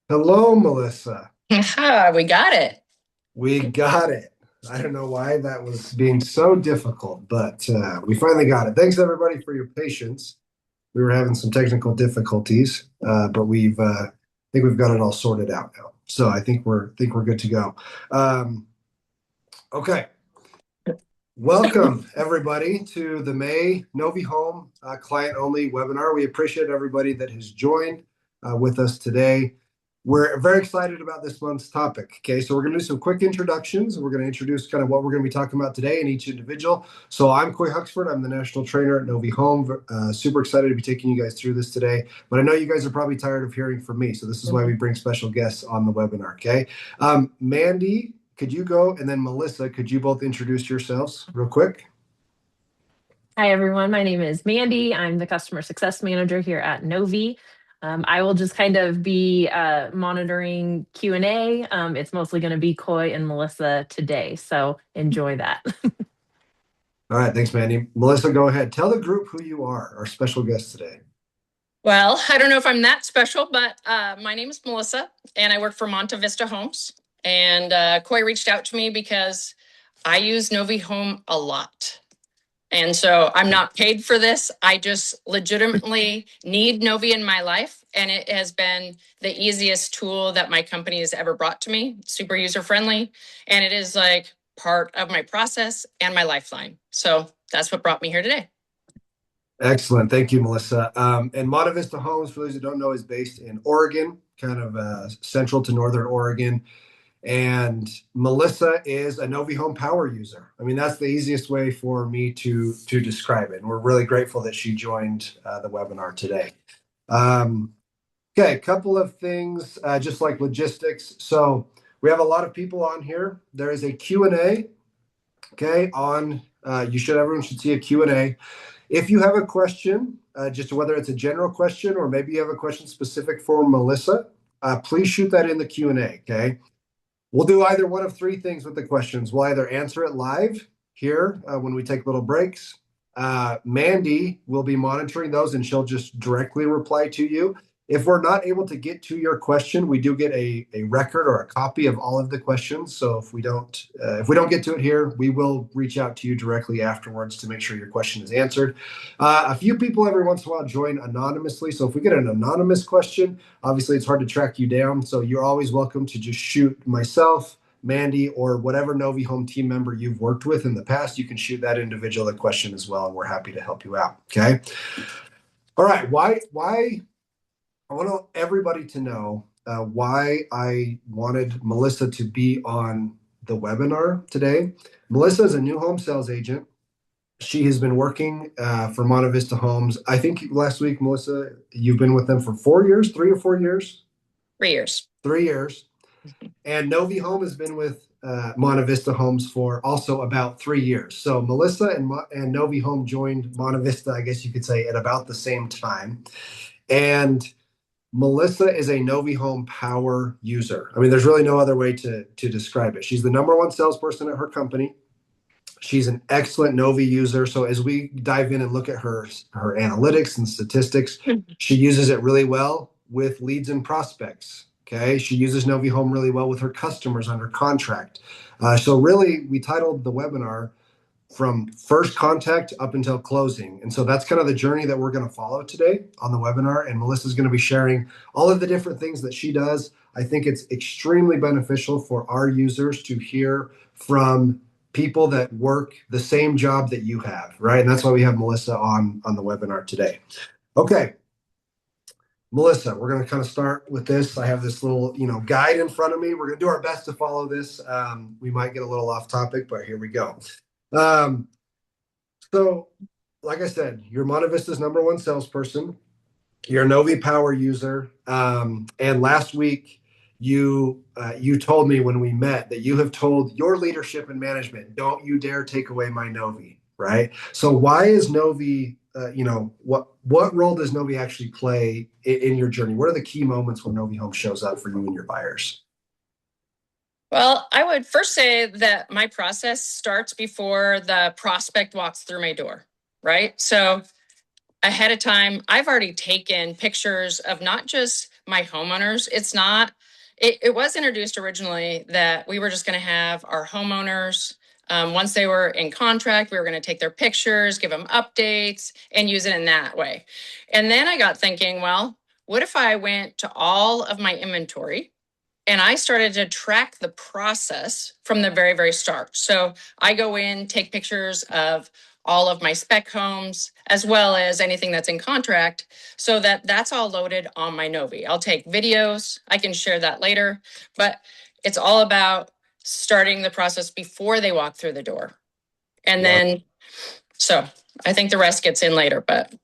Hello, Melissa. Aha, we got it. We got it. I don't know why that was being so difficult, but we finally got it. Thanks, everybody, for your patience. We were having some technical difficulties, but I think we've got it all sorted out now. So I think we're good to go. Um, okay, welcome everybody to the May NoviHome client only webinar. We appreciate everybody that has joined with us today. We're very excited about this month's topic. Okay, so we're going to do some quick introductions. We're going to introduce kind of what we're going to be talking about today in each individual. So I'm Koy Huxford. I'm the national trainer at NoviHome. Super excited to be taking you guys through this today. But I know you guys are probably tired of hearing from me. So this is why we bring special guests on the webinar. Okay, Mandy, could you go? And then Melissa, could you both introduce yourselves real quick? Hi, everyone. My name is Mandy. I'm the customer success manager here at Novi. I will just kind of be monitoring Q&A. It's mostly going to be Koy and Melissa today, so enjoy that. All right, thanks, Mandy. Melissa, go ahead. Tell the group who you are, our special guest today. Well, I don't know if I'm that special, but my name is Melissa, and I work for MonteVista Homes. And Koy reached out to me because I use NoviHome a lot. And so I'm not paid for this. I just legitimately need Novi in my life. And it has been the easiest tool that my company has ever brought to me. Super user friendly. And it is like part of my process and my lifeline. So that's what brought me here today. Excellent. Thank you, Melissa. And MonteVista Homes, for those who don't know, is based in Oregon, kind of central to northern Oregon. And Melissa is a NoviHome power user. I mean, that's the easiest way for me to describe it. And we're really grateful that she joined the webinar today. Okay, a couple of things, just like logistics. So we have a lot of people on here. There is a Q&A, okay, on, everyone should see a Q&A. If you have a question, just whether it's a general question or maybe you have a question specific for Melissa, please shoot that in the Q&A, okay? We'll do either one of three things with the questions. We'll either answer it live here when we take little breaks. Mandy will be monitoring those and she'll just directly reply to you. If we're not able to get to your question, we do get a record or a copy of all of the questions. So if we don't get to it here, we will reach out to you directly afterwards to make sure your question is answered. A few people every once in a while join anonymously. So if we get an anonymous question, obviously it's hard to track you down. So you're always welcome to just shoot myself, Mandy, or whatever NoviHome team member you've worked with in the past. You can shoot that individual a question as well, and we're happy to help you out. Okay. All right. Why I want everybody to know why I wanted Melissa to be on the webinar today. Melissa is a new home sales agent. She has been working for MonteVista Homes. I think last week, Melissa, you've been with them for 4 years, 3 or 4 years? 3 years. 3 years. And NoviHome has been with MonteVista Homes for also about 3 years. So Melissa and NoviHome joined MonteVista, I guess you could say, at about the same time. And Melissa is a NoviHome power user. I mean, there's really no other way to describe it. She's the number one salesperson at her company. She's an excellent Novi user. So as we dive in and look at her analytics and statistics, she uses it really well with leads and prospects. Okay, she uses NoviHome really well with her customers under contract. So really, we titled the webinar from first contact up until closing. And so that's kind of the journey that we're going to follow today on the webinar. And Melissa's going to be sharing all of the different things that she does. I think it's extremely beneficial for our users to hear from people that work the same job that you have, right? And that's why we have Melissa on the webinar today. Okay. Melissa, we're going to kind of start with this. I have this little, guide in front of me. We're going to do our best to follow this. We might get a little off topic, but here we go. Um, so, like I said, you're MonteVista's number one salesperson. You're a Novi Power user. And last week, you told me when we met that you have told your leadership and management, don't you dare take away my Novi, right? So why is Novi, what role does Novi actually play in your journey? What are the key moments when NoviHome shows up for you and your buyers? Well, I would first say that my process starts before the prospect walks through my door, right? So ahead of time, I've already taken pictures of not just my homeowners. It was introduced originally that we were just going to have our homeowners. Once they were in contract, we were going to take their pictures, give them updates, and use it in that way. And then I got thinking, well, what if I went to all of my inventory and I started to track the process from the very, very start? So I go in, take pictures of all of my spec homes, as well as anything that's in contract, so that that's all loaded on my Novi. I'll take videos, I can share that later, but it's all about starting the process before they walk through the door. And then, so I think the rest gets in later, but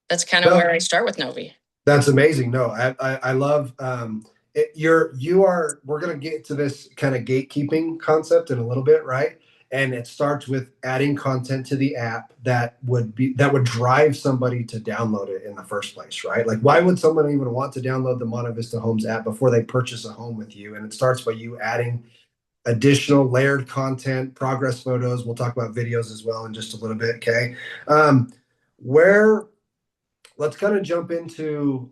that's kind of where I start with Novi. That's amazing. No, I love we're gonna get to this kind of gatekeeping concept in a little bit, right? And it starts with adding content to the app that would drive somebody to download it in the first place, right? Like, why would someone even want to download the MonteVista Homes app before they purchase a home with you? And it starts by you adding additional layered content, progress photos. We'll talk about videos as well in just a little bit. Okay. Where Let's kind of jump into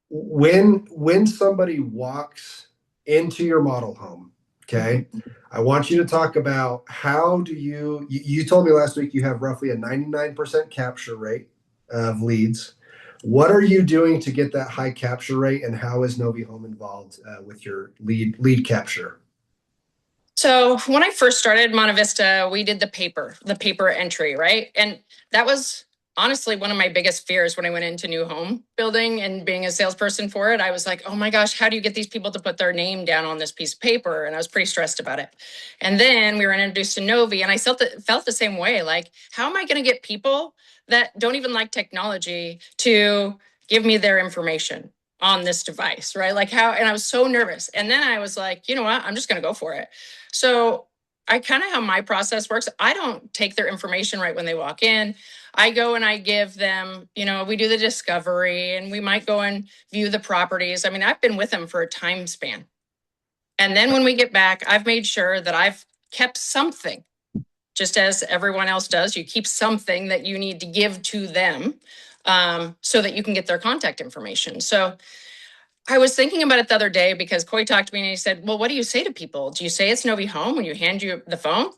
when somebody walks into your model home. Okay. I want you to talk about how do you told me last week you have roughly a 99% capture rate of leads. What are you doing to get that high capture rate, and how is NoviHome involved with your lead capture? So when I first started MonteVista, we did the paper entry, right? And that was honestly one of my biggest fears when I went into new home building and being a salesperson for it. I was like, oh my gosh, how do you get these people to put their name down on this piece of paper? And I was pretty stressed about it. And then we were introduced to Novi, and I felt the same way. Like, how am I going to get people that don't even like technology to give me their information on this device, right? Like, how? And I was so nervous. And then I was like, you know what? I'm just going to go for it. So I kind of how my process works. I don't take their information right when they walk in. I go and I give them, we do the discovery, and we might go and view the properties. I mean, I've been with them for a time span. And then when we get back, I've made sure that I've kept something, just as everyone else does. You keep something that you need to give to them so that you can get their contact information. So I was thinking about it the other day because Koy talked to me and he said, well, what do you say to people? Do you say it's NoviHome when you hand you the phone?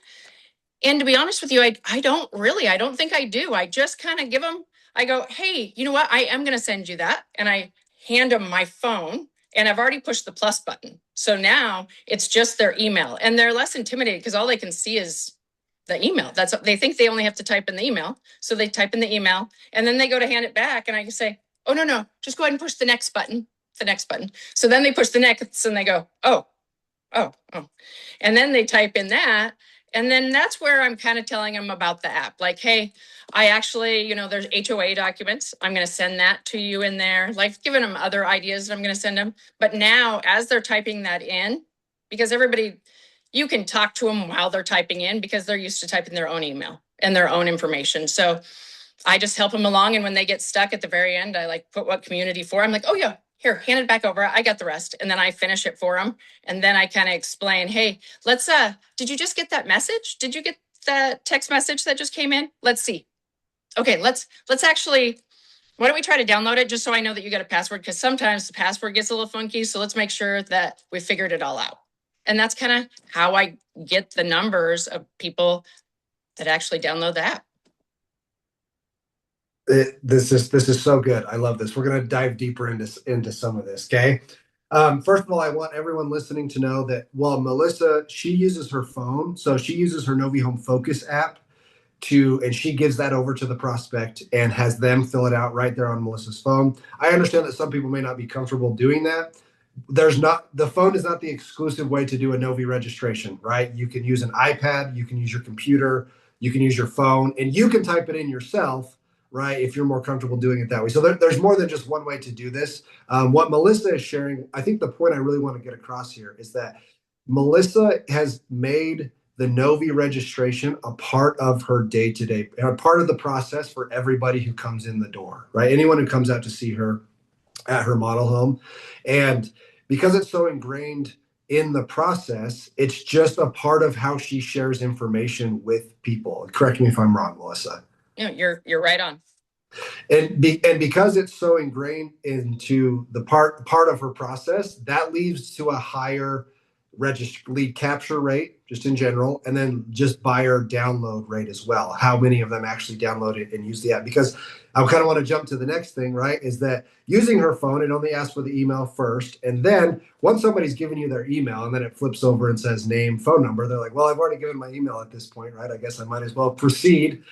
And to be honest with you, I don't think I do. I just kind of give them, I go, hey, you know what? I am going to send you that. And I hand them my phone, and I've already pushed the plus button. So now it's just their email, and they're less intimidated because all they can see is the email. They think they only have to type in the email. So they type in the email, and then they go to hand it back, and I can say, oh, no, just go ahead and push the next button. So then they push the next, and they go, oh. And then they type in that. And then that's where I'm kind of telling them about the app. Like, hey, I actually, there's HOA documents. I'm going to send that to you in there. Like, giving them other ideas that I'm going to send them. But now, as they're typing that in, because you can talk to them while they're typing in because they're used to typing their own email and their own information. So I just help them along. And when they get stuck at the very end, I put what community for. I'm like, oh yeah, here, hand it back over. I got the rest. And then I finish it for them. And then I kind of explain, hey, did you just get that message? Did you get that text message that just came in? Let's see. Okay, let's actually, why don't we try to download it just so I know that you got a password? Because sometimes the password gets a little funky. So let's make sure that we figured it all out. And that's kind of how I get the numbers of people that actually download the app. This is so good. I love this. We're going to dive deeper into some of this. Okay. First of all, I want everyone listening to know that while Melissa, she uses her phone, so she uses her NoviHome Focus app and she gives that over to the prospect and has them fill it out right there on Melissa's phone. I understand that some people may not be comfortable doing that. The phone is not the exclusive way to do a Novi registration, right? You can use an iPad, you can use your computer, you can use your phone, and you can type it in yourself, right? If you're more comfortable doing it that way. So there's more than just one way to do this. What Melissa is sharing, I think the point I really want to get across here is that Melissa has made the Novi registration a part of her day-to-day, a part of the process for everybody who comes in the door, right? Anyone who comes out to see her at her model home. And because it's so ingrained in the process, it's just a part of how she shares information with people. Correct me if I'm wrong, Melissa. No, you're right on. And because it's so ingrained into the part of her process, that leads to a higher lead capture rate just in general, and then just buyer download rate as well. How many of them actually download it and use the app? Because I kind of want to jump to the next thing, right? Is that using her phone, it only asks for the email first, and then once somebody's given you their email, and then it flips over and says name, phone number, they're like, well, I've already given my email at this point, right? I guess I might as well proceed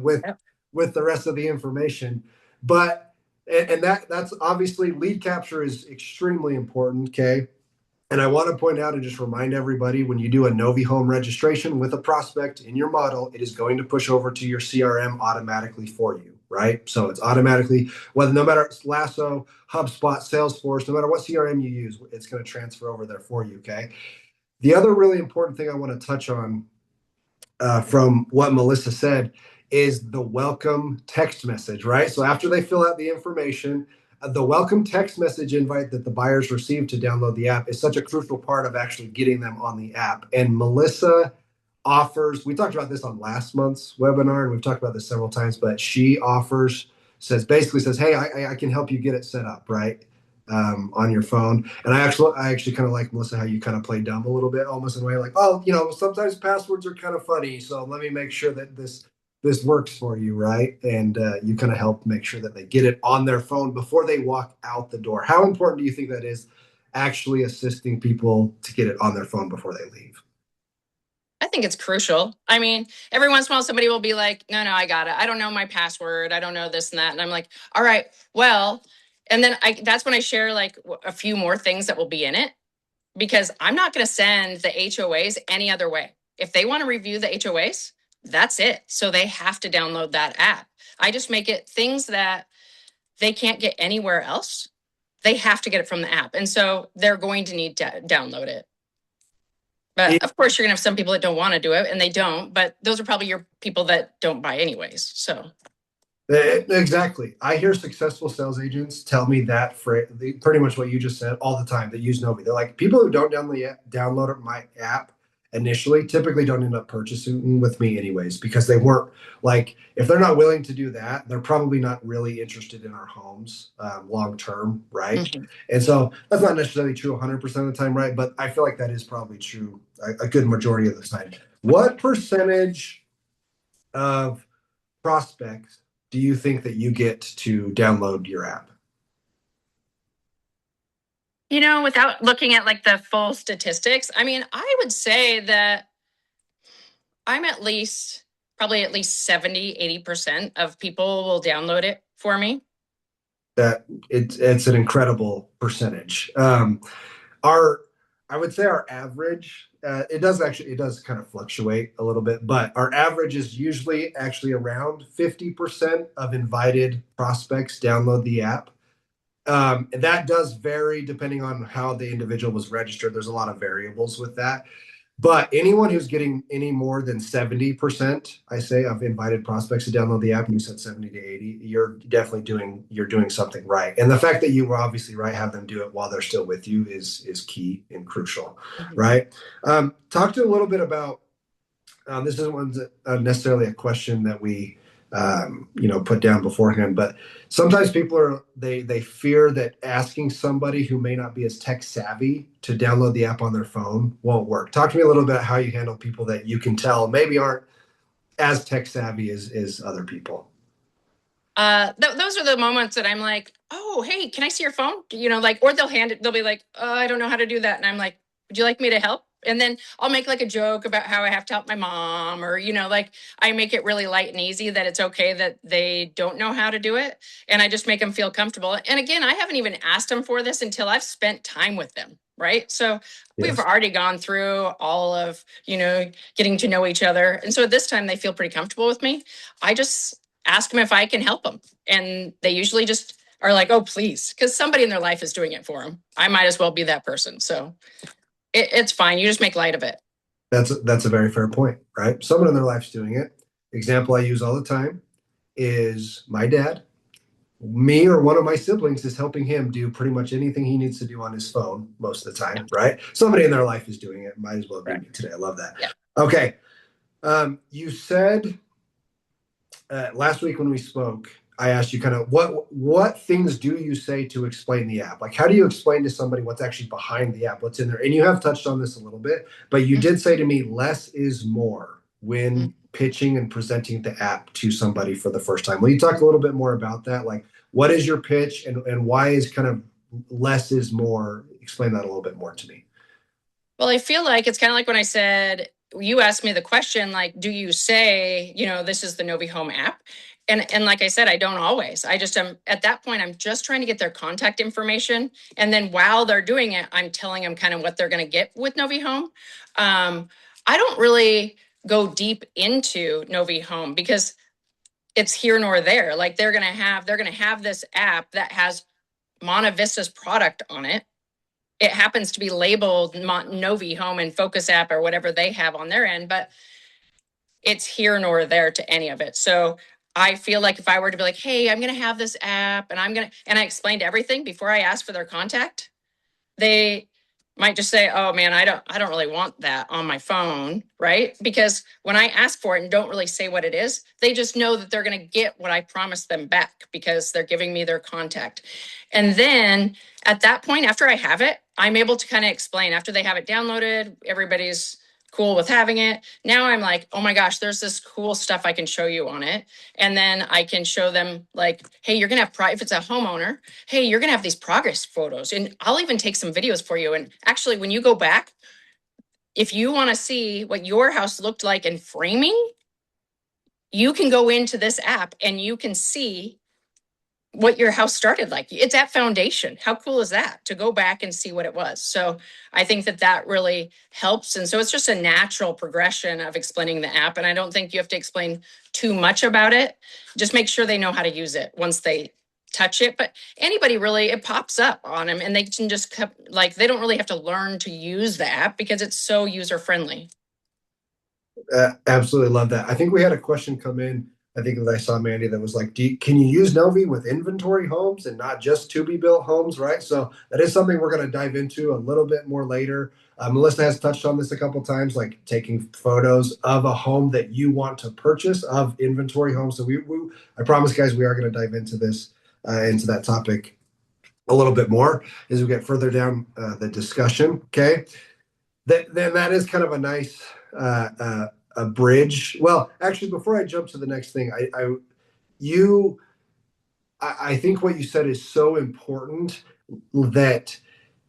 with Yep. the rest of the information. But and that's obviously lead capture is extremely important. Okay. And I want to point out and just remind everybody, when you do a NoviHome registration with a prospect in your model, it is going to push over to your CRM automatically for you, right? So it's automatically, whether no matter it's Lasso, HubSpot, Salesforce, no matter what CRM you use, it's going to transfer over there for you. Okay. The other really important thing I want to touch on from what Melissa said is the welcome text message, right? So after they fill out the information, the welcome text message invite that the buyers receive to download the app is such a crucial part of actually getting them on the app. And Melissa offers, we talked about this on last month's webinar, and we've talked about this several times, but she offers, basically says, hey, I can help you get it set up, right? On your phone. And I actually kind of like, Melissa, how you kind of play dumb a little bit, almost in a way like, oh, sometimes passwords are kind of funny, so let me make sure that this works for you, right? And you kind of help make sure that they get it on their phone before they walk out the door. How important do you think that is, actually assisting people to get it on their phone before they leave? I think it's crucial. I mean, every once in a while, somebody will be like, no, I got it. I don't know my password. I don't know this and that. And I'm like, all right, well, and then that's when I share like a few more things that will be in it, because I'm not going to send the HOAs any other way. If they want to review the HOAs, that's it. So they have to download that app. I just make it things that they can't get anywhere else. They have to get it from the app. And so they're going to need to download it. But of course, you're going to have some people that don't want to do it, and they don't. But those are probably your people that don't buy anyways. So exactly. I hear successful sales agents tell me that pretty much what you just said all the time. They use Novi. They're like, people who don't download my app initially typically don't end up purchasing with me anyways, because they weren't, like, if they're not willing to do that, they're probably not really interested in our homes long term, right? Mhm. And so that's not necessarily true 100% of the time, right? But I feel like that is probably true a good majority of the time. What percentage of prospects do you think that you get to download your app? Without looking at like the full statistics, I mean, I would say that I'm probably at least 70, 80% of people will download it for me. That it's an incredible percentage. Our I would say our average, it does kind of fluctuate a little bit, but our average is usually actually around 50% of invited prospects download the app. And that does vary depending on how the individual was registered. There's a lot of variables with that. But anyone who's getting any more than 70%, I say, of invited prospects to download the app, and you said 70 to 80, you're definitely doing something right. And the fact that you were obviously right, have them do it while they're still with you is key and crucial, right? Talk to a little bit about, this isn't necessarily a question that we put down beforehand, but sometimes people they fear that asking somebody who may not be as tech savvy to download the app on their phone won't work. Talk to me a little bit about how you handle people that you can tell maybe aren't as tech savvy as other people. Those are the moments that I'm like, oh, hey, can I see your phone? Or they'll be like, oh, I don't know how to do that. And I'm like, would you like me to help? And then I'll make like a joke about how I have to help my mom, or, I make it really light and easy that it's okay that they don't know how to do it. And I just make them feel comfortable. And again, I haven't even asked them for this until I've spent time with them. Right. So we've already gone through all of, getting to know each other. And so at this time, they feel pretty comfortable with me. I just ask them if I can help them. And they usually just are like, oh, please, because somebody in their life is doing it for them. I might as well be that person. So it's fine. You just make light of it. That's a very fair point, right? Someone in their life's doing it. Example I use all the time is my dad. Me or one of my siblings is helping him do pretty much anything he needs to do on his phone most of the time, right? Somebody in their life is doing it. Might as well be me today. I love that. Yeah. Okay. You said last week when we spoke, I asked you kind of what things do you say to explain the app? Like, how do you explain to somebody what's actually behind the app, what's in there? And you have touched on this a little bit, but you did say to me, less is more when pitching and presenting the app to somebody for the first time. Will you talk a little bit more about that? Like, what is your pitch and why is kind of less is more? Explain that a little bit more to me. Well, I feel like it's kind of like when I said, you asked me the question, like, do you say, this is the NoviHome app? And like I said, I don't always. I just am at that point, I'm just trying to get their contact information. And then while they're doing it, I'm telling them kind of what they're going to get with NoviHome. I don't really go deep into NoviHome because it's here nor there. Like they're going to have this app that has MonteVista's product on it. It happens to be labeled NoviHome and Focus app or whatever they have on their end, but it's here nor there to any of it. So I feel like if I were to be like, hey, I'm going to have this app and and I explained everything before I asked for their contact, they might just say, oh man, I don't really want that on my phone, right? Because when I ask for it and don't really say what it is, they just know that they're going to get what I promised them back because they're giving me their contact. And then at that point, after I have it, I'm able to kind of explain. After they have it downloaded, everybody's cool with having it. Now I'm like, oh my gosh, there's this cool stuff I can show you on it. And then I can show them like, hey, you're going to have, if it's a homeowner, hey, you're going to have these progress photos. And I'll even take some videos for you. And actually, when you go back, if you want to see what your house looked like in framing, you can go into this app and you can see what your house started like. It's at foundation. How cool is that to go back and see what it was? So I think that really helps. And so it's just a natural progression of explaining the app. And I don't think you have to explain too much about it. Just make sure they know how to use it once they touch it. But anybody really, it pops up on them and they can just they don't really have to learn to use the app because it's so user friendly. Absolutely love that. I think we had a question come in. I think that I saw Mandy that was like, can you use Novi with inventory homes and not just to be built homes, right? So that is something we're going to dive into a little bit more later. Melissa has touched on this a couple times, like taking photos of a home that you want to purchase of inventory homes. So I promise, guys, we are going to dive into this, into that topic a little bit more as we get further down the discussion. Okay, then that is kind of a nice a bridge. Well, actually, before I jump to the next thing, I think what you said is so important, that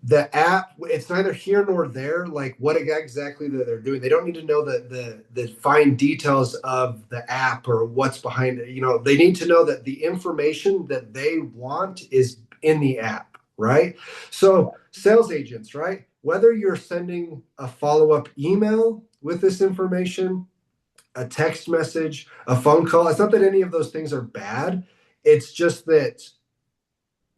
the app, it's neither here nor there, like what exactly that they're doing. They don't need to know the fine details of the app or what's behind it. They need to know that the information that they want is in the app, right? So sales agents, right? Whether you're sending a follow-up email with this information, a text message, a phone call, it's not that any of those things are bad. It's just that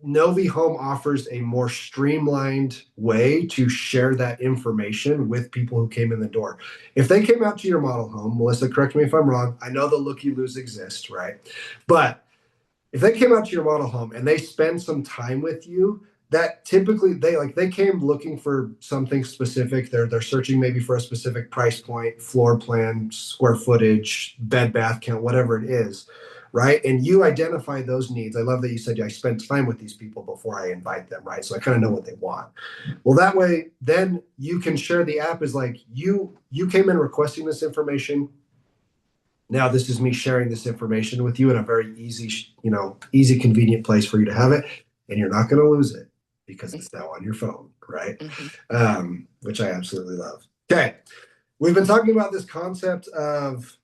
NoviHome offers a more streamlined way to share that information with people who came in the door. If they came out to your model home, Melissa, correct me if I'm wrong, I know the looky-loos exist, right? But if they came out to your model home and they spend some time with you, that typically they came looking for something specific. They're searching maybe for a specific price point, floor plan, square footage, bed bath count, whatever it is, right? And you identify those needs. I love that you said I spend time with these people before I invite them, right? So I kind of know what they want. Well, that way, then you can share the app as like you came in requesting this information. Now this is me sharing this information with you in a very easy, convenient place for you to have it, and you're not going to lose it because it's now on your phone, right? Which I absolutely love. Okay, we've been talking about this concept of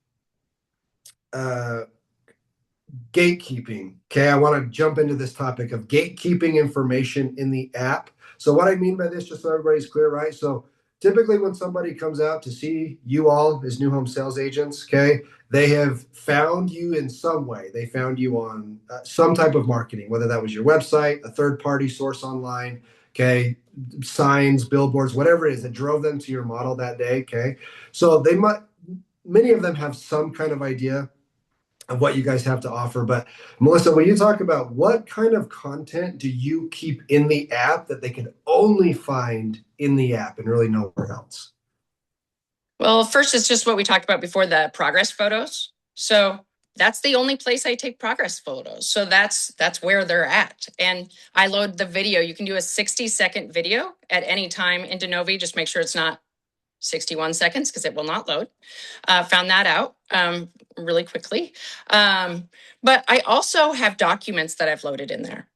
gatekeeping. Okay, I want to jump into this topic of gatekeeping information in the app. So what I mean by this, just so everybody's clear, right? So typically when somebody comes out to see you all as new home sales agents, okay, they have found you in some way. They found you on some type of marketing, whether that was your website, a third-party source online, okay, signs, billboards, whatever it is that drove them to your model that day, okay? So many of them have some kind of idea of what you guys have to offer. But Melissa, when you talk about what kind of content do you keep in the app that they can only find in the app and really nowhere else? Well, first, it's just what we talked about before, the progress photos. So that's the only place I take progress photos. So that's where they're at. And I load the video. You can do a 60-second video at any time into Novi. Just make sure it's not 61 seconds because it will not load. Found that out really quickly. But I also have documents that I've loaded in there.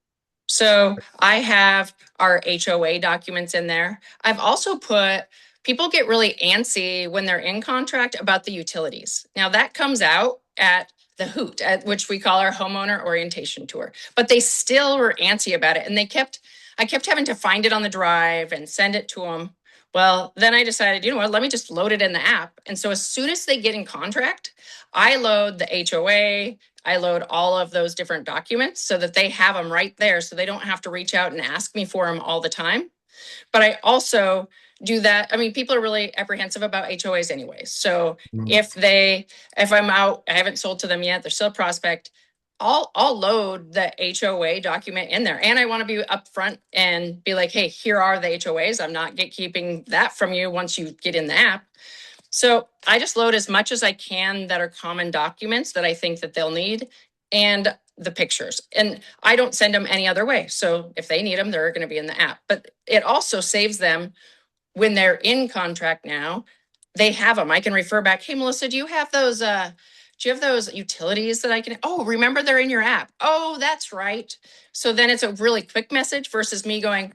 So I have our HOA documents in there. I've also put, people get really antsy when they're in contract about the utilities. Now that comes out at the hoot, at which we call our homeowner orientation tour, but they still were antsy about it. And I kept having to find it on the drive and send it to them. Well, then I decided, you know what, let me just load it in the app. And so as soon as they get in contract, I load the HOA, I load all of those different documents so that they have them right there so they don't have to reach out and ask me for them all the time. But I also do that. I mean, people are really apprehensive about HOAs anyways. So if I'm out, I haven't sold to them yet, they're still a prospect, I'll load the HOA document in there. And I want to be upfront and be like, hey, here are the HOAs. I'm not keeping that from you once you get in the app. So I just load as much as I can that are common documents that I think that they'll need and the pictures. And I don't send them any other way. So if they need them, they're going to be in the app. But it also saves them when they're in contract now, they have them. I can refer back, hey, Melissa, do you have those utilities that I can, oh, remember they're in your app. Oh, that's right. So then it's a really quick message versus me going,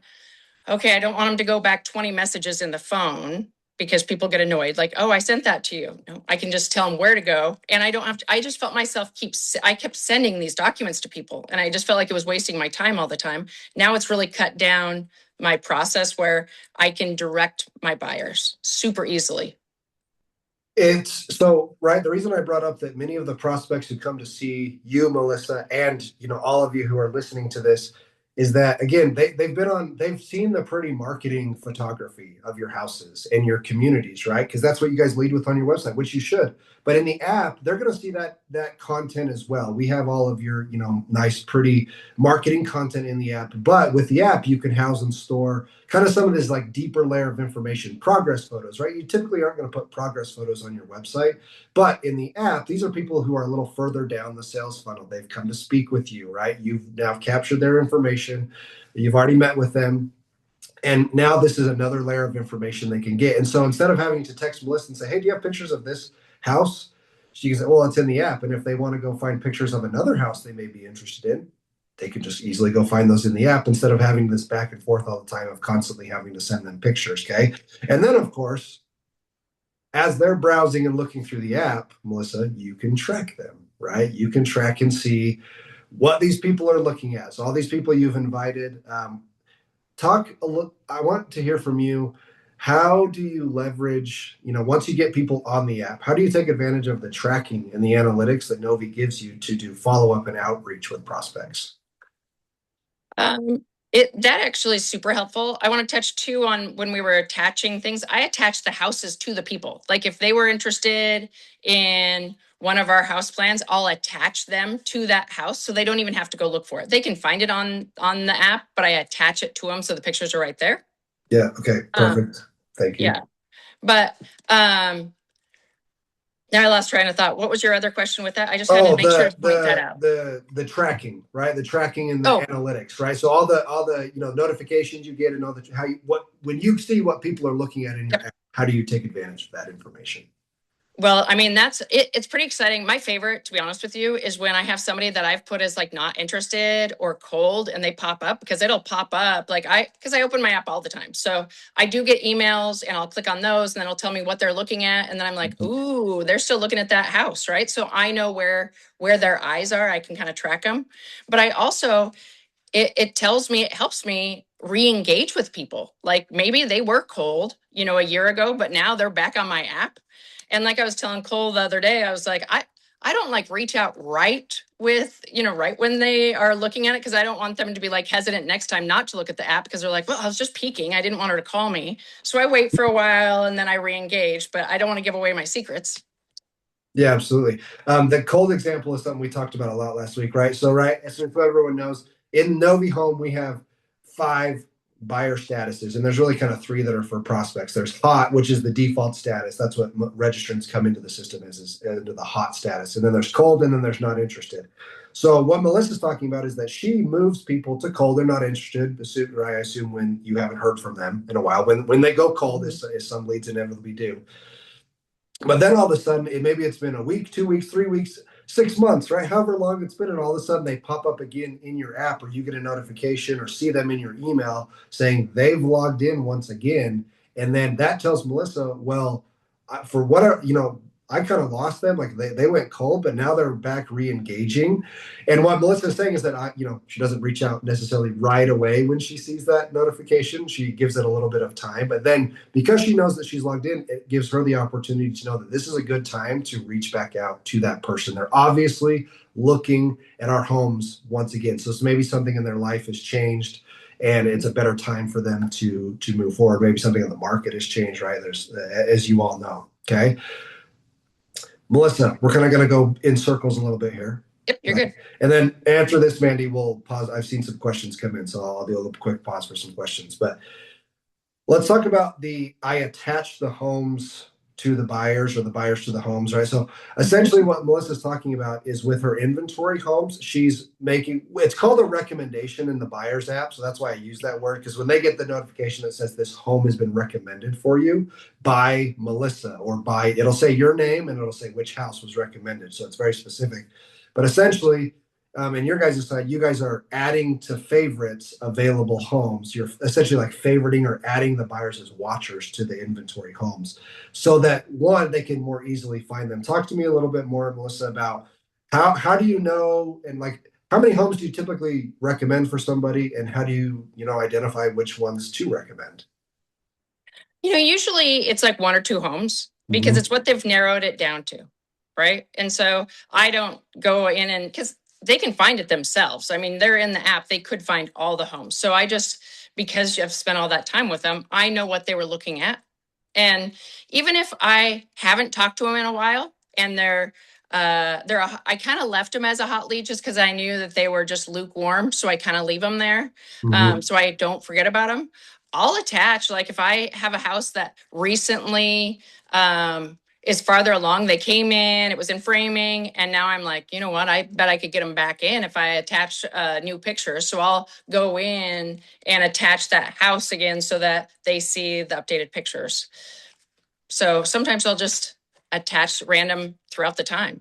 okay, I don't want them to go back 20 messages in the phone because people get annoyed. Like, oh, I sent that to you. No, I can just tell them where to go. And I don't have to, I just felt myself I kept sending these documents to people and I just felt like it was wasting my time all the time. Now it's really cut down my process where I can direct my buyers super easily. It's so right. The reason I brought up that many of the prospects who come to see you, Melissa, and all of you who are listening to this is that again they've seen the pretty marketing photography of your houses and your communities, right? Because that's what you guys lead with on your website, which you should. But in the app, they're going to see that content as well. We have all of your nice, pretty marketing content in the app. But with the app, you can house and store kind of some of this like deeper layer of information, progress photos, right? You typically aren't going to put progress photos on your website, but in the app, these are people who are a little further down the sales funnel. They've come to speak with you, right? You've now captured their information. You've already met with them. And now this is another layer of information they can get. And so instead of having to text Melissa and say, hey, do you have pictures of this house? She can say, well, it's in the app. And if they want to go find pictures of another house they may be interested in, they can just easily go find those in the app instead of having this back and forth all the time of constantly having to send them pictures. Okay. And then, of course, as they're browsing and looking through the app, Melissa, you can track them, right? You can track and see what these people are looking at. So all these people you've invited, I want to hear from you. How do you leverage, once you get people on the app, how do you take advantage of the tracking and the analytics that Novi gives you to do follow-up and outreach with prospects? That actually is super helpful. I want to touch too on when we were attaching things. I attached the houses to the people. Like if they were interested in one of our house plans, I'll attach them to that house so they don't even have to go look for it. They can find it on the app, but I attach it to them so the pictures are right there. Yeah. Okay. Perfect. Thank you. Yeah. But now I lost train of thought. What was your other question with that? I just had to make sure to point that out. The tracking, right? The tracking and the analytics, right? So all the notifications you get and all when you see what people are looking at in your app, how do you take advantage of that information? Well, I mean, it's pretty exciting. My favorite, to be honest with you, is when I have somebody that I've put as like not interested or cold and they pop up because it'll pop up because I open my app all the time. So I do get emails and I'll click on those and then it'll tell me what they're looking at. And then I'm like, ooh, they're still looking at that house, right? So I know where their eyes are. I can kind of track them. But I also, it helps me re-engage with people. Like maybe they were cold, a year ago, but now they're back on my app. And like I was telling Cole the other day, I was like, I don't like reach out right when they are looking at it, because I don't want them to be like hesitant next time not to look at the app because they're like, well, I was just peeking. I didn't want her to call me. So I wait for a while and then I re-engage, but I don't want to give away my secrets. Yeah, absolutely. The cold example is something we talked about a lot last week, right? So, right, as everyone knows, in NoviHome, we have 5 buyer statuses, and there's really kind of three that are for prospects. There's hot, which is the default status. That's what registrants come into the system is into the hot status. And then there's cold, and then there's not interested. So what Melissa's talking about is that she moves people to cold. They're not interested. I assume when you haven't heard from them in a while, when they go cold, as some leads inevitably do. But then all of a sudden, maybe it's been a week, 2 weeks, 3 weeks, 6 months, right? However long it's been, and all of a sudden they pop up again in your app, or you get a notification or see them in your email saying they've logged in once again. And then that tells Melissa, well, for what I kind of lost them. Like they went cold, but now they're back re-engaging. And what Melissa's saying is that she doesn't reach out necessarily right away when she sees that notification. She gives it a little bit of time, but then because she knows that she's logged in, it gives her the opportunity to know that this is a good time to reach back out to that person. They're obviously looking at our homes once again. So maybe something in their life has changed, and it's a better time for them to move forward. Maybe something in the market has changed, right? There's, as you all know, okay? Melissa, we're kind of going to go in circles a little bit here. Yep, you're good. And then after this, Mandy, we'll pause. I've seen some questions come in, so I'll do a little quick pause for some questions. But let's talk about I attach the homes to the buyers, or the buyers to the homes, right? So essentially what Melissa's talking about is with her inventory homes, she's making, it's called a recommendation in the buyer's app. So that's why I use that word, because when they get the notification that says this home has been recommended for you by Melissa, or it'll say your name and it'll say which house was recommended. So it's very specific. But essentially, in your guys' side, you guys are adding to favorites available homes. You're essentially like favoriting or adding the buyers as watchers to the inventory homes, so that one, they can more easily find them. Talk to me a little bit more, Melissa, about how do you know, and like how many homes do you typically recommend for somebody, and how do you identify which ones to recommend? Usually it's like 1 or 2 homes, because it's what they've narrowed it down to, right? And so I don't go in, and because they can find it themselves. I mean, they're in the app, they could find all the homes. So I just, because I've spent all that time with them, I know what they were looking at. And even if I haven't talked to them in a while, and I kind of left them as a hot lead just because I knew that they were just lukewarm. So I kind of leave them there, so I don't forget about them. I'll attach, like if I have a house that recently is farther along, they came in, it was in framing, and now I'm like, you know what, I bet I could get them back in if I attach new pictures. So I'll go in and attach that house again so that they see the updated pictures. So sometimes I'll just attach random throughout the time.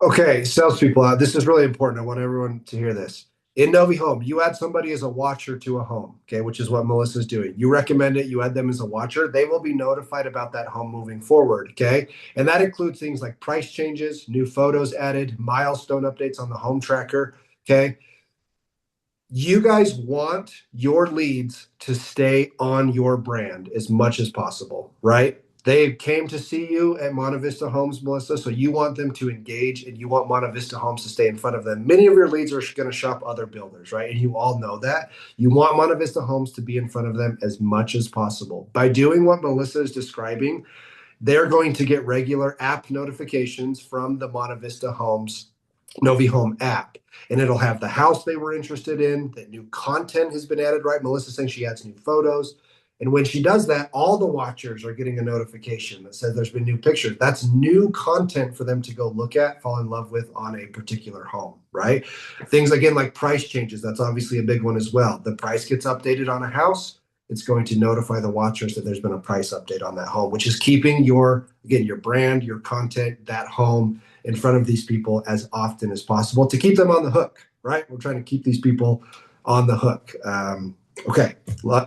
Okay, salespeople, this is really important. I want everyone to hear this. In NoviHome, you add somebody as a watcher to a home, okay, which is what Melissa's doing. You recommend it, you add them as a watcher. They will be notified about that home moving forward, okay? And that includes things like price changes, new photos added, milestone updates on the home tracker, okay? You guys want your leads to stay on your brand as much as possible, right? They came to see you at MonteVista Homes, Melissa, so you want them to engage, and you want MonteVista Homes to stay in front of them. Many of your leads are going to shop other builders, right? And you all know that. You want MonteVista Homes to be in front of them as much as possible. By doing what Melissa is describing, they're going to get regular app notifications from the MonteVista Homes NoviHome app, and it'll have the house they were interested in, that new content has been added, right? Melissa's saying she adds new photos. And when she does that, all the watchers are getting a notification that says there's been new pictures. That's new content for them to go look at, fall in love with on a particular home, right? Things again like price changes. That's obviously a big one as well. The price gets updated on a house. It's going to notify the watchers that there's been a price update on that home, which is keeping your brand, your content, that home in front of these people as often as possible to keep them on the hook, right? We're trying to keep these people on the hook. Okay,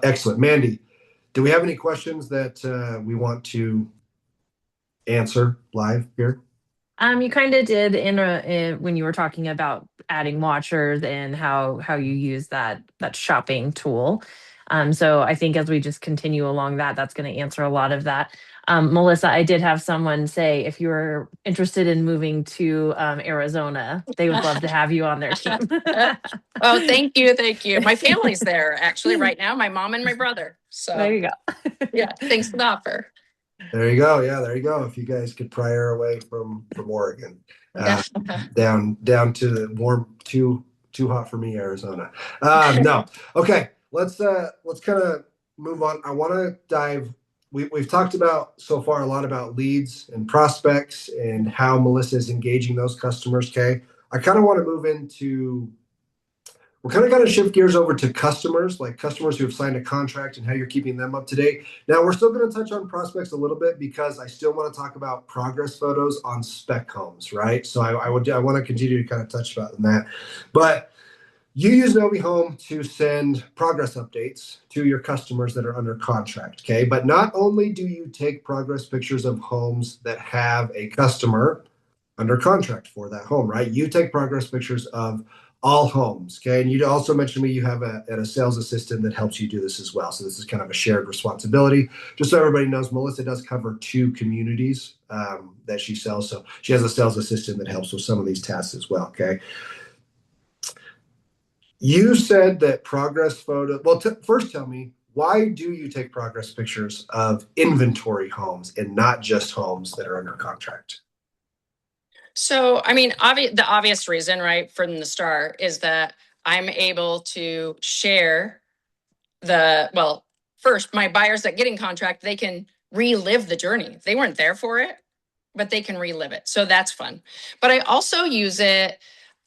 excellent. Mandy, do we have any questions that we want to answer live here? You kind of did when you were talking about adding watchers and how you use that shopping tool. So I think as we just continue along that's going to answer a lot of that. Melissa, I did have someone say if you were interested in moving to Arizona, they would love to have you on their team. Oh, thank you. Thank you. My family's there actually right now, my mom and my brother. So there you go. Yeah, thanks for the offer. There you go. Yeah, there you go. If you guys could pry her away from Oregon, down to the warm, too hot for me, Arizona. No. Okay. let's kind of move on. I want to dive. We've talked about so far a lot about leads and prospects and how Melissa is engaging those customers. Okay, I kind of want to move into. We're kind of going to shift gears over to customers, like customers who have signed a contract and how you're keeping them up to date. Now, we're still going to touch on prospects a little bit because I still want to talk about progress photos on spec homes, right? So I want to continue to kind of touch about that, but you use NoviHome to send progress updates to your customers that are under contract, okay? But not only do you take progress pictures of homes that have a customer under contract for that home, right? You take progress pictures of all homes, okay? And you also mentioned to me you have a sales assistant that helps you do this as well. So this is kind of a shared responsibility. Just so everybody knows, Melissa does cover 2 communities that she sells. So she has a sales assistant that helps with some of these tasks as well, okay? You said that progress photo. Well, first tell me, why do you take progress pictures of inventory homes and not just homes that are under contract? So, I mean, the obvious reason, right, from the start is that I'm able to share well, first, my buyers that get in contract, they can relive the journey. They weren't there for it, but they can relive it. So that's fun. But I also use it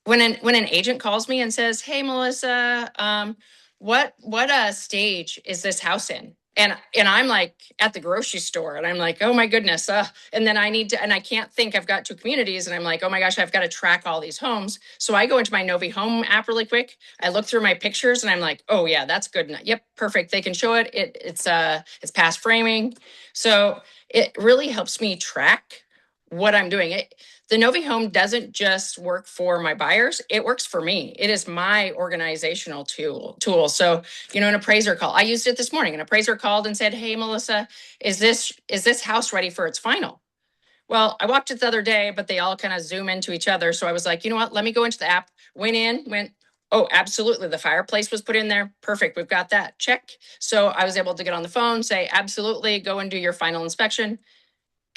when an agent calls me and says, "Hey, Melissa, what stage is this house in?" And I'm like at the grocery store, and I'm like, "Oh my goodness!" And then and I can't think. I've got 2 communities, and I'm like, "Oh my gosh, I've got to track all these homes." So I go into my NoviHome app really quick. I look through my pictures, and I'm like, "Oh yeah, that's good enough. Yep, perfect. They can show it. It's past framing, so it really helps me track what I'm doing. The NoviHome doesn't just work for my buyers, it works for me. It is my organizational tool. So, an appraiser call. I used it this morning. An appraiser called and said, "Hey, Melissa, is this house ready for its final?" Well, I walked it the other day, but they all kind of zoom into each other. So I was like, you know what? Let me go into the app. Went, oh, absolutely. The fireplace was put in there. Perfect. We've got that. Check. So I was able to get on the phone, say, absolutely, go and do your final inspection.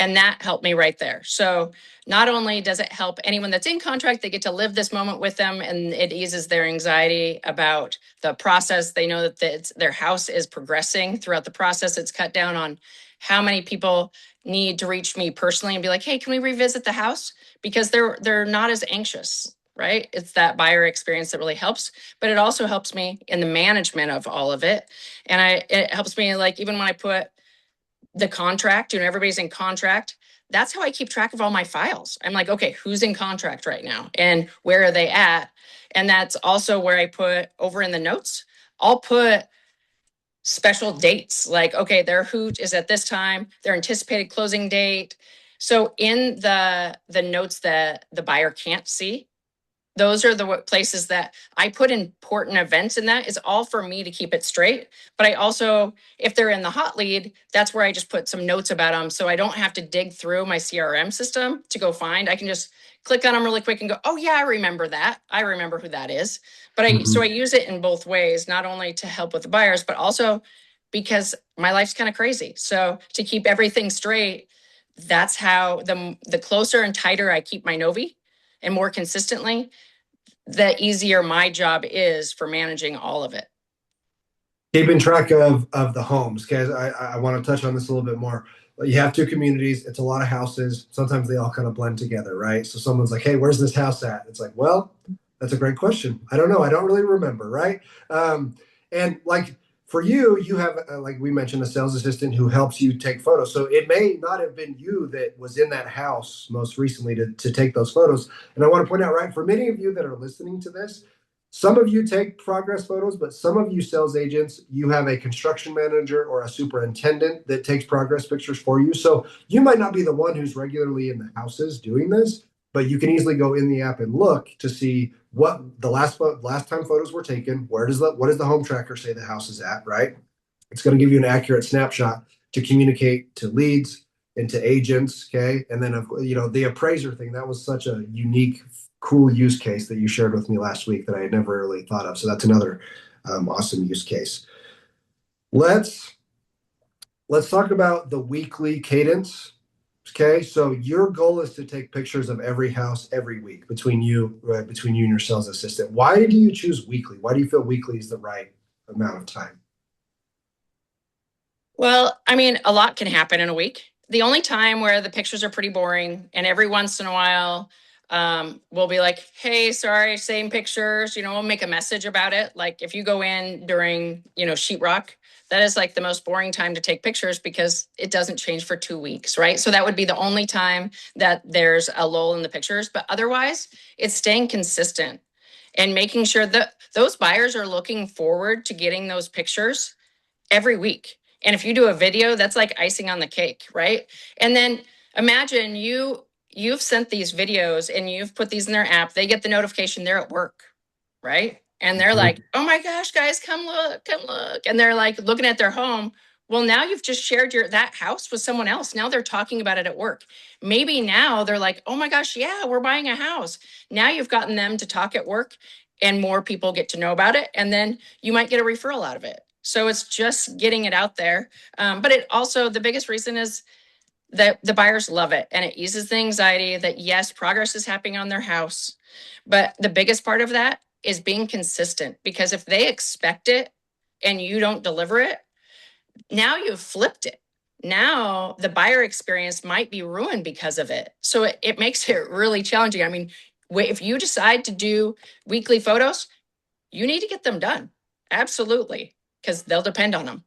And that helped me right there. So not only does it help anyone that's in contract, they get to live this moment with them, and it eases their anxiety about the process. They know that their house is progressing throughout the process. It's cut down on how many people need to reach me personally and be like, "Hey, can we revisit the house?" Because they're not as anxious, right? It's that buyer experience that really helps, but it also helps me in the management of all of it. And it helps me, like, even when I put the contract, everybody's in contract. That's how I keep track of all my files. I'm like, okay, who's in contract right now and where are they at? And that's also where I put over in the notes, I'll put special dates, like, okay, their hoot is at this time, their anticipated closing date. So in the notes that the buyer can't see, those are the places that I put important events in. That is all for me to keep it straight. But I also, if they're in the hot lead, that's where I just put some notes about them. So I don't have to dig through my CRM system to go find. I can just click on them really quick and go, oh yeah, I remember that. I remember who that is. But so I use it in both ways, not only to help with the buyers, but also because my life's kind of crazy. So to keep everything straight, that's how the closer and tighter I keep my Novi and more consistently, the easier my job is for managing all of it. Keeping track of the homes, guys. I want to touch on this a little bit more. You have 2 communities. It's a lot of houses. Sometimes they all kind of blend together, right? So someone's like, "Hey, where's this house at?" It's like, well, that's a great question. I don't know. I don't really remember, right? And like for you, you have, like we mentioned, a sales assistant who helps you take photos. So it may not have been you that was in that house most recently to take those photos. And I want to point out, right, for many of you that are listening to this, some of you take progress photos, but some of you sales agents, you have a construction manager or a superintendent that takes progress pictures for you. So you might not be the one who's regularly in the houses doing this, but you can easily go in the app and look to see what the last time photos were taken. What does the home tracker say the house is at, right? It's going to give you an accurate snapshot to communicate to leads and to agents, okay? And then the appraiser thing, that was such a unique, cool use case that you shared with me last week that I had never really thought of. So that's another awesome use case. Let's talk about the weekly cadence. Okay, so your goal is to take pictures of every house every week between you and your sales assistant. Why do you choose weekly? Why do you feel weekly is the right amount of time? Well, I mean, a lot can happen in a week. The only time where the pictures are pretty boring, and every once in a while, we'll be like, hey, sorry, same pictures. We'll make a message about it. Like if you go in during, sheetrock, that is like the most boring time to take pictures because it doesn't change for 2 weeks, right? So that would be the only time that there's a lull in the pictures. But otherwise, it's staying consistent and making sure that those buyers are looking forward to getting those pictures every week. And if you do a video, that's like icing on the cake, right? And then imagine you've sent these videos and you've put these in their app. They get the notification, they're at work, right? And they're like, oh my gosh, guys, come look, come look. And they're like looking at their home. Well, now you've just shared that house with someone else. Now they're talking about it at work. Maybe now they're like, oh my gosh, yeah, we're buying a house. Now you've gotten them to talk at work and more people get to know about it. And then you might get a referral out of it. So it's just getting it out there. But it also, the biggest reason is that the buyers love it and it eases the anxiety that yes, progress is happening on their house. But the biggest part of that is being consistent, because if they expect it and you don't deliver it, now you've flipped it. Now the buyer experience might be ruined because of it. So it makes it really challenging. I mean, if you decide to do weekly photos, you need to get them done. Absolutely. Because they'll depend on them.